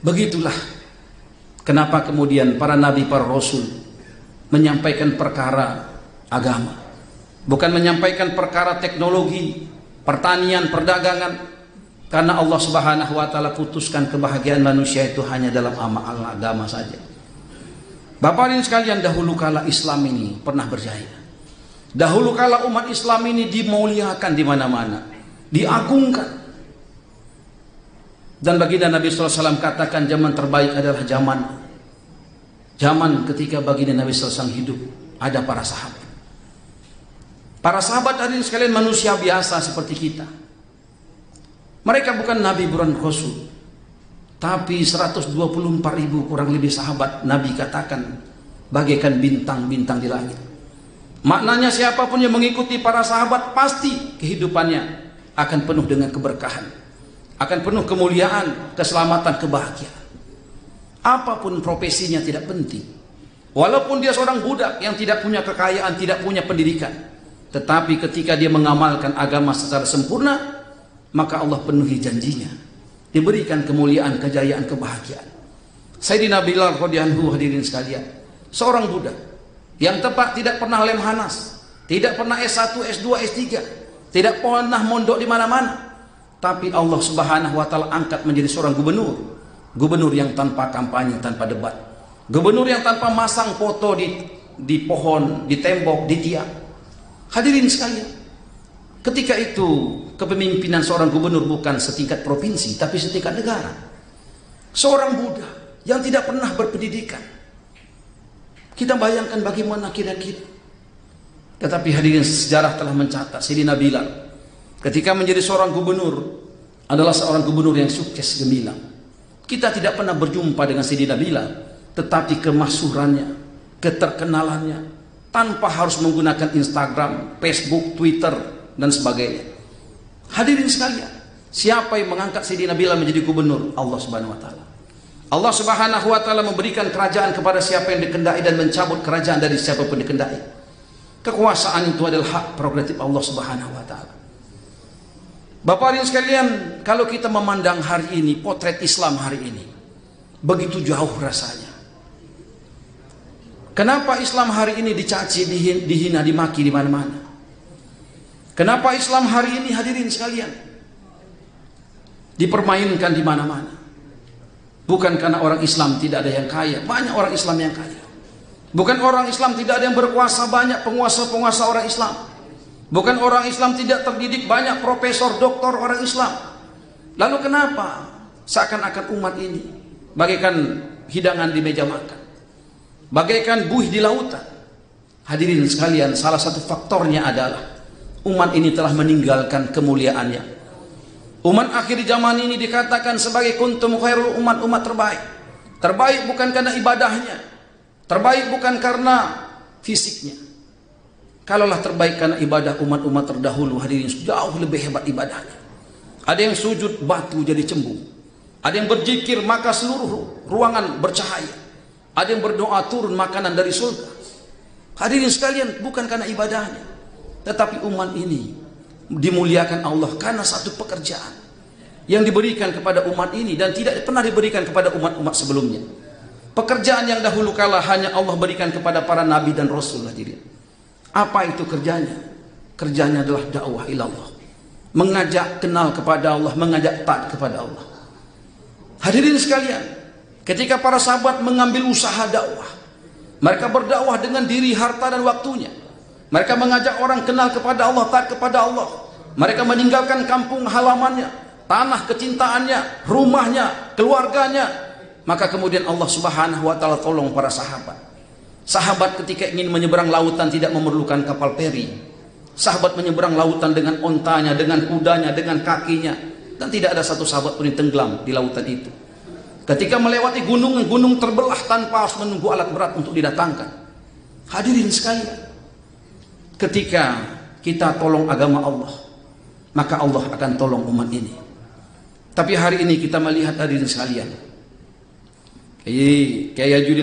Begitulah kenapa kemudian para nabi, para rasul menyampaikan perkara agama, bukan menyampaikan perkara teknologi, pertanian, perdagangan, karena Allah Subhanahu wa taala putuskan kebahagiaan manusia itu hanya dalam amal agama saja. Bapak ibu sekalian, dahulu kala Islam ini pernah berjaya. Dahulu kala umat Islam ini dimuliakan di mana-mana, diagungkan. Dan baginda Nabi SAW katakan zaman terbaik adalah zaman ketika baginda Nabi SAW hidup, ada para sahabat. Para sahabat hadirin sekalian manusia biasa seperti kita. Mereka bukan Nabi, bukan Rasul, tapi 124.000 kurang lebih sahabat Nabi katakan bagaikan bintang-bintang di langit. Maknanya siapapun yang mengikuti para sahabat pasti kehidupannya akan penuh dengan keberkahan, akan penuh kemuliaan, keselamatan, kebahagiaan. Apapun profesinya tidak penting. Walaupun dia seorang budak yang tidak punya kekayaan, tidak punya pendidikan, tetapi ketika dia mengamalkan agama secara sempurna, maka Allah penuhi janjinya, diberikan kemuliaan, kejayaan, kebahagiaan. Sayyidina Bilal radhiyallahu anhu, hadirin sekalian, seorang budak yang tepat tidak pernah lemhanas, tidak pernah S1, S2, S3, tidak pernah mondok di mana-mana, tapi Allah Subhanahu wa taala angkat menjadi seorang gubernur yang tanpa kampanye, tanpa debat, gubernur yang tanpa masang foto di pohon, di tembok, di tiang. Hadirin sekalian, ketika itu kepemimpinan seorang gubernur bukan setingkat provinsi, tapi setingkat negara. Seorang budak yang tidak pernah berpendidikan. Kita bayangkan bagaimana kira-kira. Tetapi hadirin, sejarah telah mencatat Sayyidina Bilal ketika menjadi seorang gubernur adalah seorang gubernur yang sukses, gemilang. Kita tidak pernah berjumpa dengan Sayyidina Bilal, tetapi kemasyhurannya, keterkenalannya, tanpa harus menggunakan Instagram, Facebook, Twitter, dan sebagainya. Hadirin sekalian, siapa yang mengangkat Sayyidina Bilal menjadi gubernur? Allah Subhanahu wa taala. Allah Subhanahu wa taala memberikan kerajaan kepada siapa yang dikehendaki dan mencabut kerajaan dari siapa pun dikehendaki. Kekuasaan itu adalah hak prerogatif Allah Subhanahu wa taala. Bapak ibu sekalian, kalau kita memandang hari ini, potret Islam hari ini begitu jauh rasanya. Kenapa Islam hari ini dicaci, dihina, dimaki di mana-mana? Kenapa Islam hari ini, hadirin sekalian, dipermainkan di mana-mana? Bukan karena orang Islam tidak ada yang kaya, banyak orang Islam yang kaya. Bukan orang Islam tidak ada yang berkuasa, banyak penguasa-penguasa orang Islam. Bukan orang Islam tidak terdidik, banyak profesor, doktor orang Islam. Lalu kenapa seakan-akan umat ini bagaikan hidangan di meja makan, bagaikan buih di lautan? Hadirin sekalian, salah satu faktornya adalah umat ini telah meninggalkan kemuliaannya. Umat akhir zaman ini dikatakan sebagai kuntum khairul umat terbaik. Terbaik bukan karena ibadahnya, terbaik bukan karena fisiknya. Kalaulah terbaik karena ibadah, umat-umat terdahulu hadirin jauh lebih hebat ibadahnya. Ada yang sujud batu jadi cembung, ada yang berzikir maka seluruh ruangan bercahaya, ada yang berdoa turun makanan dari surga. Hadirin sekalian, bukan karena ibadahnya, tetapi umat ini dimuliakan Allah karena satu pekerjaan yang diberikan kepada umat ini dan tidak pernah diberikan kepada umat-umat sebelumnya. Pekerjaan yang dahulu kala hanya Allah berikan kepada para nabi dan rasul. Hadirin, apa itu kerjanya? Kerjanya adalah dakwah ilallah, mengajak kenal kepada Allah, mengajak taat kepada Allah. Hadirin sekalian, ketika para sahabat mengambil usaha dakwah, mereka berdakwah dengan diri, harta, dan waktunya. Mereka mengajak orang kenal kepada Allah, taat kepada Allah. Mereka meninggalkan kampung halamannya, tanah kecintaannya, rumahnya, keluarganya. Maka kemudian Allah Subhanahu wa taala tolong para sahabat. Sahabat ketika ingin menyeberang lautan tidak memerlukan kapal peri. Sahabat menyeberang lautan dengan ontanya, dengan kudanya, dengan kakinya, dan tidak ada satu sahabat pun yang tenggelam di lautan itu. Ketika melewati gunung terbelah tanpa harus menunggu alat berat untuk didatangkan. Hadirin sekalian, ketika kita tolong agama Allah, maka Allah akan tolong umat ini. Tapi hari ini kita melihat hadirin sekalian, Kiai Haji